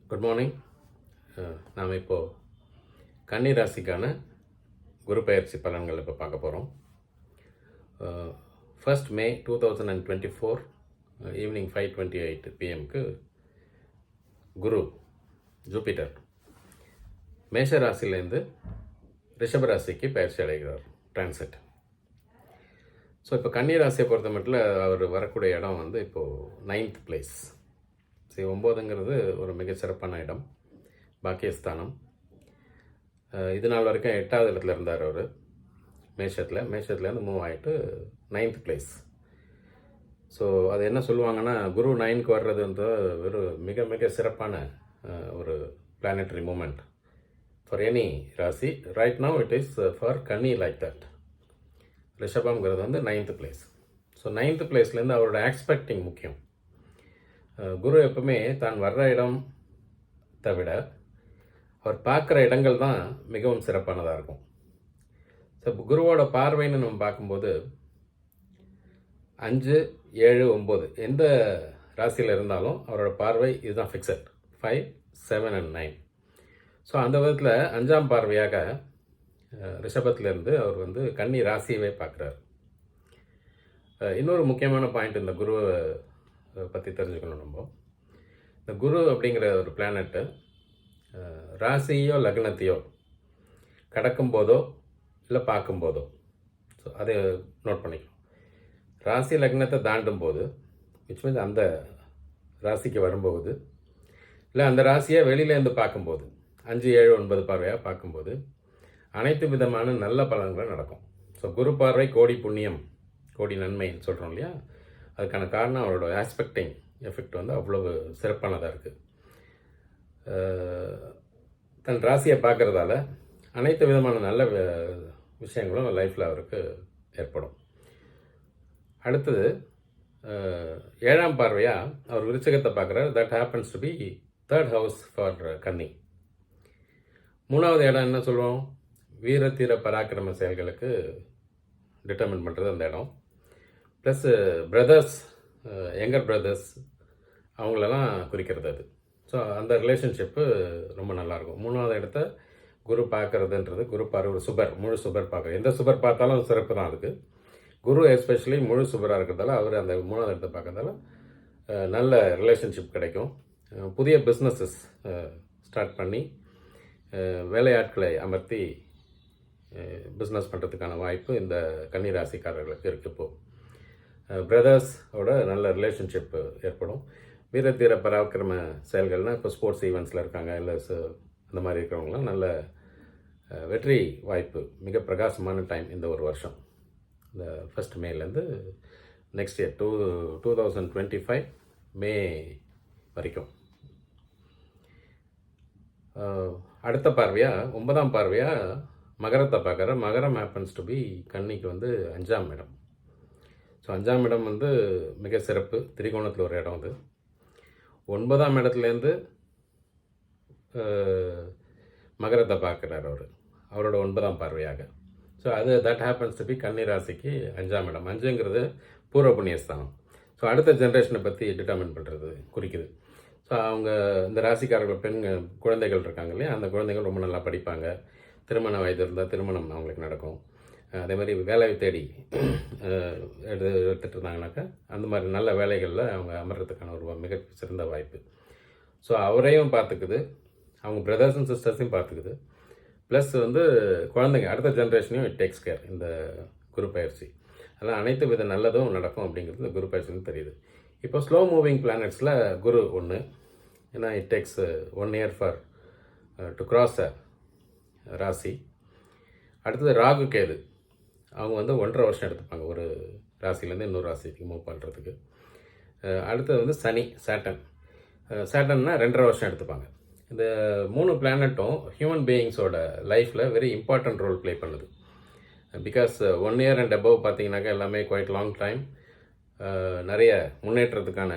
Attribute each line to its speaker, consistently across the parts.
Speaker 1: Good morning. நாம் இப்போது கன்னி ராசிக்கான குரு பெயர்ச்சி பலன்கள் இப்போ பார்க்க போகிறோம். 1st May 2024 ஈவினிங் 5:28 PM குரு ஜூபிட்டர் மேஷ ராசியிலேருந்து ரிஷப ராசிக்கு பயிற்சி அடைகிறார் டிரான்சிட். ஸோ இப்போ கன்னி ராசியை பொறுத்த மட்டும் அவர் வரக்கூடிய இடம் வந்து இப்போது 9th பிளேஸ். சரி, 9ங்கிறது ஒரு மிகச்சிறப்பான இடம், பாக்கியஸ்தானம். இது நாள் வரைக்கும் 8வது இடத்துல இருந்தார் அவர் மேஷத்துலேருந்து மூவ் ஆகிட்டு 9th பிளேஸ். ஸோ அது என்ன சொல்லுவாங்கன்னா, குரு 9க்கு வர்றது வந்து ஒரு மிக மிக சிறப்பான ஒரு பிளானட்டரி மூமெண்ட் ஃபார் எனி ராசி. Right now it is for கன்னி லைக் தட். ரிஷபம்ங்கிறது வந்து 9th பிளேஸ். ஸோ 9th பிளேஸ்லேருந்து அவரோட எக்ஸ்பெக்டிங் முக்கியம். குரு எப்பவுமே தான் வர்ற இடத்தை விட அவர் பார்க்குற இடங்கள் தான் மிகவும் சிறப்பானதாக இருக்கும். ஸோ குருவோட பார்வைன்னு நம்ம பார்க்கும்போது 5, 7, 9 எந்த ராசியில் இருந்தாலும் அவரோட பார்வை இதுதான் ஃபிக்ஸட். 5, 7 and 9. ஸோ அந்த விதத்தில் 5ஆம் பார்வையாக ரிஷபத்திலேருந்து அவர் வந்து கன்னி ராசியவே பார்க்குறாரு. இன்னொரு முக்கியமான பாயிண்ட் இந்த குருவை பற்றி தெரிஞ்சுக்கணும். நம்ம இந்த குரு அப்படிங்கிற ஒரு பிளானட்டு ராசியோ லக்னத்தையோ கடக்கும்போதோ இல்லை பார்க்கும்போதோ, ஸோ அதை நோட் பண்ணிக்கணும். ராசி லக்னத்தை தாண்டும் போது, விச் மீன்ஸ் அந்த ராசிக்கு வரும்போது, இல்லை அந்த ராசியை வெளியிலேருந்து பார்க்கும்போது, 5, 7, 9 பார்வையாக பார்க்கும்போது அனைத்து விதமான நல்ல பலன்களும் நடக்கும். ஸோ குரு பார்வை கோடி புண்ணியம் கோடி நன்மைன்னு சொல்கிறோம் இல்லையா, அதுக்கான காரணம் அவரோட ஆஸ்பெக்டிங் எஃபெக்ட் வந்து அவ்வளவு சிறப்பானதாக இருக்குது. தன் ராசியை பார்க்குறதால அனைத்து விதமான நல்ல விஷயங்களும் லைஃப்பில் அவருக்கு ஏற்படும். அடுத்தது 7ஆம் பார்வையாக அவர் விருச்சிகத்தை பார்க்குறாரு. That happens to be 3rd house for Kanni. 3வது இடம் என்ன சொல்லுவோம், வீரத்தீர பராக்கிரம செயல்களுக்கு டிட்டர்மின் பண்ணுறது அந்த இடம். ப்ளஸ் பிரதர்ஸ், யங்கர் பிரதர்ஸ் அவங்களெல்லாம் குறிக்கிறது அது. ஸோ அந்த ரிலேஷன்ஷிப்பு ரொம்ப நல்லாயிருக்கும். 3வது இடத்த குரு பார்க்குறதுன்றது, குரு பார்வை ஒரு சுபர், முழு சுபர் பார்க்குறது. எந்த சுபர் பார்த்தாலும் சிறப்பு தான் அதுக்கு. குரு எஸ்பெஷலி முழு சுபராக இருக்கிறதால அவர் அந்த 3வது இடத்தை பார்க்கறதால நல்ல ரிலேஷன்ஷிப் கிடைக்கும். புதிய பிஸ்னஸஸ் ஸ்டார்ட் பண்ணி வேலையாட்களை அமர்த்தி பிஸ்னஸ் பண்ணுறதுக்கான வாய்ப்பு இந்த கன்னி ராசிக்காரர்களுக்கு இருக்குது. இப்போது பிரதர்ஸோட நல்ல ரிலேஷன்ஷிப் ஏற்படும். வீரத்தீர பராக்கிரம செயல்கள்னால் இப்போ ஸ்போர்ட்ஸ் ஈவெண்ட்ஸில் இருக்காங்க, இல்லை அந்த மாதிரி இருக்கிறவங்களாம் நல்ல வெற்றி வாய்ப்பு, மிக பிரகாசமான டைம் இந்த ஒரு வருஷம். இந்த 1st Mayலேருந்து நெக்ஸ்ட் இயர் 2025 மே வரைக்கும். அடுத்த பார்வையாக 9ஆம் பார்வையாக மகரத்தை பார்க்குற. மகரம் ஹேப்பன்ஸ் டு பி கன்னிக்கு வந்து 5ஆம் இடம். ஸோ 5ஆம் இடம் வந்து மிக சிறப்பு, திரிகோணத்தில் ஒரு இடம் அது. 9ஆம் இடத்துலேருந்து மகரத்தை பார்க்குறார் அவரோட 9ஆம் பார்வையாக. So that happens to be கன்னி ராசிக்கு 5ஆம் இடம். 5ங்கிறது பூர்வ புண்ணியஸ்தானம். ஸோ அடுத்த ஜென்ரேஷனை பற்றி டிட்டர்மின் பண்ணுறது குறிக்குது. ஸோ அவங்க இந்த ராசிக்காரர்கள் குழந்தைகள் இருக்காங்க இல்லையா, அந்த குழந்தைகள் ரொம்ப நல்லா படிப்பாங்க. திருமண வயது இருந்தால் திருமணம் அவங்களுக்கு நடக்கும். அதே மாதிரி வேலை தேடி எடுத்துகிட்டு இருந்தாங்கனாக்கா அந்த மாதிரி நல்ல வேலைகளில் அவங்க அமர்றதுக்கான ஒரு மிக சிறந்த வாய்ப்பு. ஸோ அவரையும் பார்த்துக்குது, அவங்க பிரதர்ஸ் அண்ட் சிஸ்டர்ஸையும் பார்த்துக்குது. ப்ளஸ் வந்து குழந்தைங்க அடுத்த ஜென்ரேஷனையும் இட் டேக்ஸ் கேர் இந்த குரு பயிற்சி. அதனால் அனைத்து வித நல்லதும் நடக்கும் அப்படிங்கிறது இந்த குரு பயிற்சின்னு தெரியுது. இப்போ ஸ்லோ மூவிங் பிளானட்ஸில் குரு ஒன்று, ஏன்னா it takes 1 year for to cross a rasi. அடுத்தது ராகு கேது, அவங்க வந்து 1.5 வருஷம் எடுத்துப்பாங்க ஒரு ராசிலேருந்து இன்னொரு ராசிக்கு மூவ் பண்ணுறதுக்கு. அடுத்தது வந்து சனி, சேட்டன்னா 2.5 வருஷம் எடுத்துப்பாங்க. இந்த 3 பிளானட்டும் ஹியூமன் பீயிங்ஸோட லைஃப்பில் வெரி இம்பார்ட்டன்ட் ரோல் ப்ளே பண்ணுது. பிகாஸ் 1 year and above பார்த்தீங்கன்னாக்கா எல்லாமே குவைட் லாங் டைம். நிறைய முன்னேற்றத்துக்கான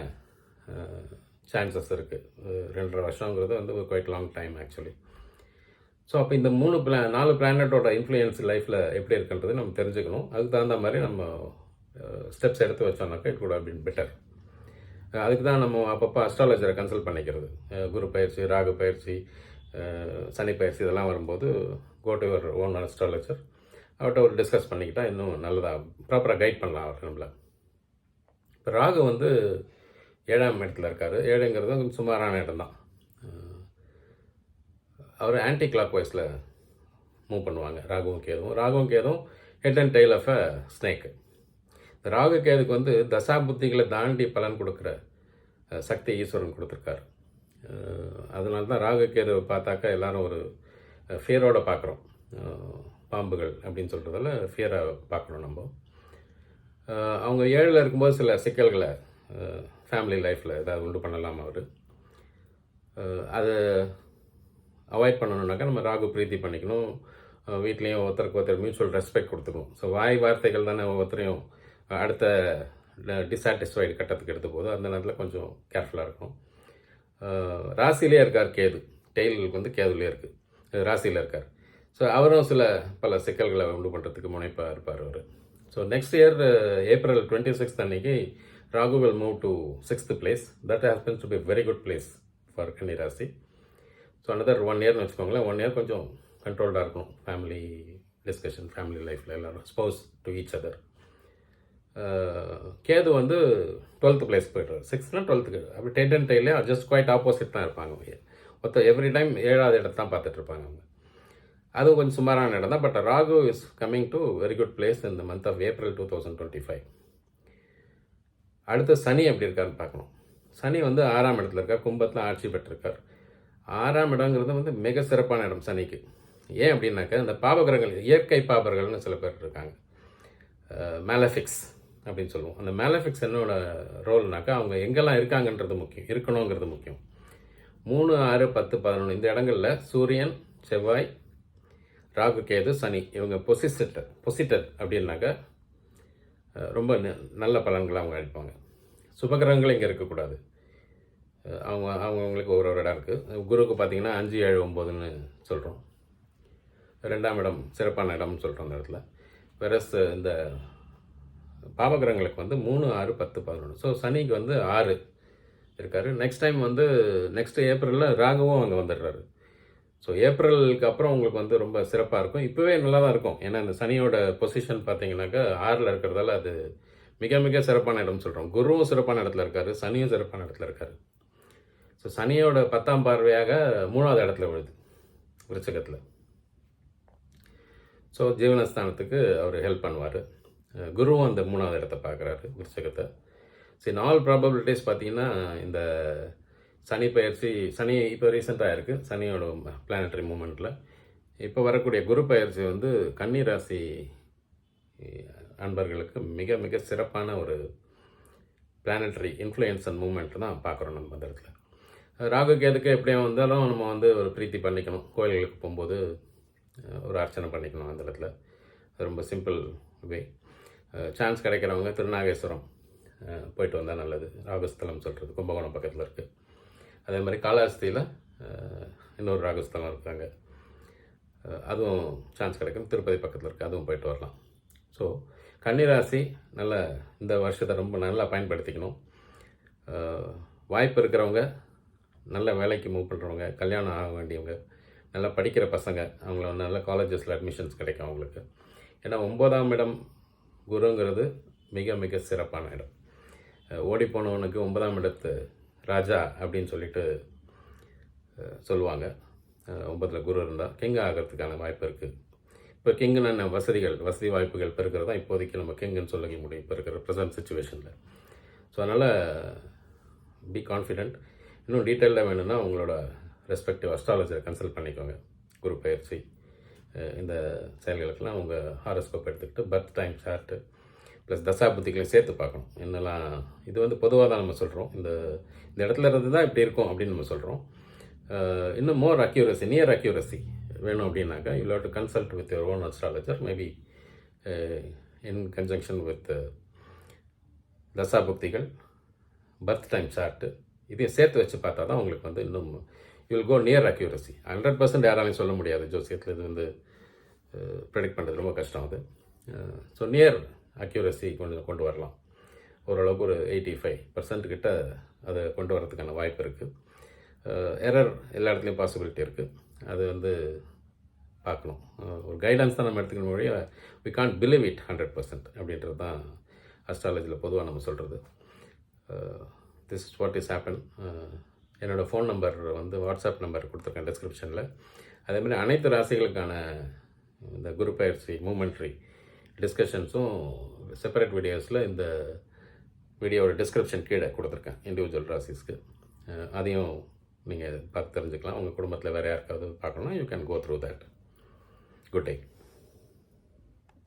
Speaker 1: சான்சஸ் இருக்குது. 2.5 வருஷங்கிறது வந்து quite long time actually. So அப்போ இந்த 4 பிளானட்டோட இன்ஃப்ளூயன்ஸ் லைஃப்பில் எப்படி இருக்குன்றது நம்ம தெரிஞ்சுக்கணும். அதுக்கு தகுந்த மாதிரி நம்ம ஸ்டெப்ஸ் எடுத்து வச்சோம்னாக்கா it could have been better. அதுக்கு தான் நம்ம அப்பப்போ அஸ்ட்ராலஜரை கன்சல்ட் பண்ணிக்கிறது. குரு பயிற்சி, ராகு பயிற்சி, சனி பயிற்சி இதெல்லாம் வரும்போது go to your own astrologer. அவர்கிட்ட ஒரு டிஸ்கஸ் பண்ணிக்கிட்டா இன்னும் நல்லதாக ப்ராப்பராக கைட் பண்ணலாம் அவர் நம்மளை. இப்போ ராகு வந்து 7ஆம் இடத்துல இருக்கார். 7ங்கிறது கொஞ்சம் சுமாரான இடம் தான். அவர் ஆன்டி கிளாக் வைஸில் மூவ் பண்ணுவாங்க ராகுவும் கேதுவும் head and tail of a snake. இந்த ராகு கேதுக்கு வந்து தசா புத்திகளை தாண்டி பலன் கொடுக்குற சக்தி ஈஸ்வரன் கொடுத்துருக்காரு. அதனால தான் ராகு கேதுவை பார்த்தாக்கா எல்லாரும் ஒரு ஃபியரோடு பார்க்குறோம். பாம்புகள் அப்படின்னு சொல்கிறதால ஃபியராக பார்க்குறோம் நம்ம. அவங்க 7ல் இருக்கும்போது சில சிக்கல்களை ஃபேமிலி லைஃப்பில் ஏதாவது உண்டு பண்ணலாம். அவர் அதை அவாய்ட் பண்ணணுன்னாக்கா நம்ம ராகு பிரீத்தி பண்ணிக்கணும். வீட்லேயும் ஒருத்தருக்கு ஒருத்தர் மியூச்சுவல் ரெஸ்பெக்ட் கொடுத்துக்கணும். ஸோ வாய் வார்த்தைகள் தானே ஒவ்வொருத்தரையும் அடுத்த டிஸாட்டிஸ்ஃபைடு கட்டத்துக்கு எடுத்து போகுது. அந்த நேரத்தில் கொஞ்சம் கேர்ஃபுல்லாக இருக்கணும். ராசிலே இருக்கார் கேது, டெய்ல் வந்து கேதுலேயே இருக்குது, ராசியில் இருக்கார். ஸோ அவரும் பல சிக்கல்களை உண்டு பண்ணுறதுக்கு முனைப்பாக இருப்பார் அவர். ஸோ நெக்ஸ்ட் இயர் April 26 அன்னைக்கு Rahu will move to 6th place. That happens to be very good place for கன்னி ராசி. ஸோ அனதர் 1 yearனு வச்சுக்கோங்களேன். 1 year கொஞ்சம் கண்ட்ரோல்டாக இருக்கணும். ஃபேமிலி டிஸ்கஷன், ஃபேமிலி லைஃப்பில் எல்லோரும் spouse to each other. Ketu வந்து 12th place போய்ட்டுரு. 6th 12th அப்படி head and tail just quite opposite தான் இருப்பாங்க. எவ்ரி டைம் 7வது இடத்த தான் பார்த்துட்டு இருப்பாங்க அவங்க. அதுவும் கொஞ்சம் சுமாரான இடம் தான். But Rahu is coming to very good place இந்த மந்த் ஆஃப் April 2025. அடுத்து சனி எப்படி இருக்காருன்னு பார்க்கணும். சனி வந்து 6ஆம் இடத்துல இருக்கார், கும்பத்தில் ஆட்சி பெற்றிருக்கார். 6ஆம் இடங்கிறது வந்து மிக சிறப்பான இடம் சனிக்கு. ஏன் அப்படின்னாக்கா இந்த பாபகிரகங்கள், இயற்கை பாபர்கள்னு சில பேர் இருக்காங்க, மேலஃபிக்ஸ் அப்படின்னு சொல்லுவோம். அந்த மேலஃபிக்ஸ் என்னோட ரோல்னாக்கா அவங்க எங்கெல்லாம் இருக்காங்கன்றது முக்கியம், இருக்கணுங்கிறது முக்கியம். 3, 6, 10, 11 இந்த இடங்களில் சூரியன், செவ்வாய், ராகு, கேது, சனி இவங்க பொசிட்டட் அப்படின்னாக்கா ரொம்ப நல்ல பலன்களை அவங்க அளிப்பாங்க. சுபகிரகங்கள் இங்கே இருக்கக்கூடாது. அவங்களுக்கு ஒரு இடம் இருக்குது. குருக்கு பார்த்தீங்கன்னா 5, 7, 9ன்னு சொல்கிறோம். 2ஆம் இடம் சிறப்பான இடம்னு சொல்கிறோம் அந்த இடத்துல. வெரஸ் இந்த பாவகிரகங்களுக்கு வந்து 3, 6, 10, 11. ஸோ சனிக்கு வந்து 6 இருக்கார். நெக்ஸ்ட் ஏப்ரலில் ராகுவும் அங்கே வந்துடுறாரு. ஸோ ஏப்ரலுக்கு அப்புறம் உங்களுக்கு வந்து ரொம்ப சிறப்பாக இருக்கும். இப்போவே நல்லா தான் இருக்கும். ஏன்னா இந்த சனியோட பொசிஷன் பார்த்தீங்கன்னாக்கா 6ல் இருக்கிறதால அது மிக மிக சிறப்பான இடம்னு சொல்கிறோம். குருவும் சிறப்பான இடத்துல இருக்கார், சனியும் சிறப்பான இடத்துல இருக்கார். ஸோ சனியோட 10ஆம் பார்வையாக 3வது இடத்துல விழுது விருச்சிகத்தில். ஸோ ஜீவனஸ்தானத்துக்கு அவர் ஹெல்ப் பண்ணுவார். குருவும் அந்த 3வது இடத்தை பார்க்குறாரு விருச்சிகத்தை. ஸோ இன் ஆல் ப்ராபபிலிட்டிஸ் பார்த்தீங்கன்னா இந்த சனி பயிற்சி, சனி இப்போ ரீசெண்டாக இருக்குது சனியோட பிளானட்டரி மூமெண்ட்டில். இப்போ வரக்கூடிய குரு பயிற்சி வந்து கன்னி ராசி அன்பர்களுக்கு மிக மிக சிறப்பான ஒரு பிளானட்டரி இன்ஃப்ளூயன்ஸ் அண்ட் மூமெண்ட் தான் பார்க்குறோம் நம்ம அந்த இடத்துல. ராகு கேதுக்கு எப்படியும் வந்தாலும் நம்ம வந்து ஒரு பிரீத்தி பண்ணிக்கணும். கோயில்களுக்கு போகும்போது ஒரு அர்ச்சனை பண்ணிக்கணும் அந்த இடத்துல. அது ரொம்ப சிம்பிள் வே. சான்ஸ் கிடைக்கிறவங்க திருநாகேஸ்வரம் போயிட்டு வந்தால் நல்லது. ராகுஸ்தலம் சொல்கிறது கும்பகோணம் பக்கத்தில் இருக்குது. அதே மாதிரி காளஹஸ்தியில் இன்னொரு ராகுஸ்தலம் இருக்காங்க, அதுவும் சான்ஸ் கிடைக்கும். திருப்பதி பக்கத்தில் இருக்குது, அதுவும் போயிட்டு வரலாம். ஸோ கன்னிராசி நல்ல இந்த வருஷத்தை ரொம்ப நல்லா பயன்படுத்திக்கணும். வாய்ப்பு இருக்கிறவங்க, நல்ல வேலைக்கு மூவ் பண்ணுறவங்க, கல்யாணம் ஆக வேண்டியவங்க, நல்லா படிக்கிற பசங்க, அவங்கள நல்ல காலேஜஸில் அட்மிஷன்ஸ் கிடைக்கும் அவங்களுக்கு. ஏன்னா 9ஆம் இடம் குருங்கிறது மிக மிக சிறப்பான இடம். ஓடி போனவனுக்கு 9ஆம் இடத்து ராஜா அப்படின்னு சொல்லிட்டு சொல்லுவாங்க. 9ல் குரு இருந்தால் கிங் ஆகிறதுக்கான வாய்ப்பு இருக்குது. இப்போ கிங்குன்னு வசதி வாய்ப்புகள் பெருக்கிறது தான் இப்போதைக்கு நம்ம கிங்குன்னு சொல்ல முடியும் இப்போ இருக்கிற ப்ரெசன்ட் சுச்சுவேஷனில். ஸோ அதனால் பி கான்ஃபிடென்ட். இன்னும் டீட்டெயிலாக வேணும்னா உங்களோட ரெஸ்பெக்டிவ் அஸ்ட்ராலஜரை கன்சல்ட் பண்ணிக்கோங்க. குரு பயிற்சி இந்த செயல்களுக்கெல்லாம் உங்கள் ஹாரோஸ்கோப் எடுத்துக்கிட்டு பர்த் டைம் சார்ட்டு ப்ளஸ் தசா புத்திகளையும் சேர்த்து பார்க்கணும். என்னெல்லாம் இது வந்து பொதுவாக தான் நம்ம சொல்கிறோம். இந்த இடத்துல இருந்து தான் இப்படி இருக்கும் அப்படின்னு நம்ம சொல்கிறோம். இன்னும் மோர் அக்யூரசி, நியர் அக்யூரசி வேணும் அப்படின்னாக்கா you have to consult with your own astrologer, maybe in conjunction with தசா புக்திகள், பர்த் டைம் சார்ட்டு இதையும் சேர்த்து வச்சு பார்த்தா தான் உங்களுக்கு வந்து இன்னும் you will go near accuracy. 100% யாராலையும் சொல்ல முடியாது ஜோசியத்தில். இது வந்து ப்ரெடிக்ட் பண்ணுறது ரொம்ப கஷ்டம் அது. ஸோ நியர் அக்யூரசி கொண்டு வரலாம். ஓரளவுக்கு ஒரு 85% கிட்ட அதை கொண்டு வரதுக்கான வாய்ப்பு இருக்குது. எரர் எல்லா இடத்துலையும் பாசிபிலிட்டி இருக்குது. அது வந்து பார்க்கணும். ஒரு கைடன்ஸ் தான் நம்ம எடுத்துக்கணும் வழிய வி கான்ட் பிலீவ் இட் 100% அப்படின்றது தான் அஸ்ட்ராலஜியில் பொதுவாக நம்ம சொல்கிறது. This is what is happen. என்னோடய ஃபோன் நம்பர் வந்து வாட்ஸ்அப் நம்பர் கொடுத்துருக்கேன் டிஸ்கிரிப்ஷனில். அதேமாதிரி அனைத்து ராசிகளுக்கான இந்த குரு பயிற்சி மூமெண்ட்ரி டிஸ்கஷன்ஸும் செப்பரேட் வீடியோஸில் இந்த வீடியோவோட டிஸ்கிரிப்ஷன் கீழே கொடுத்துருக்கேன் இண்டிவிஜுவல் ராசிஸ்க்கு. அதையும் நீங்கள் பார்த்து தெரிஞ்சுக்கலாம். உங்கள் குடும்பத்தில் வேறு யாருக்காவது பார்க்கணுன்னா you can go through that. Good day.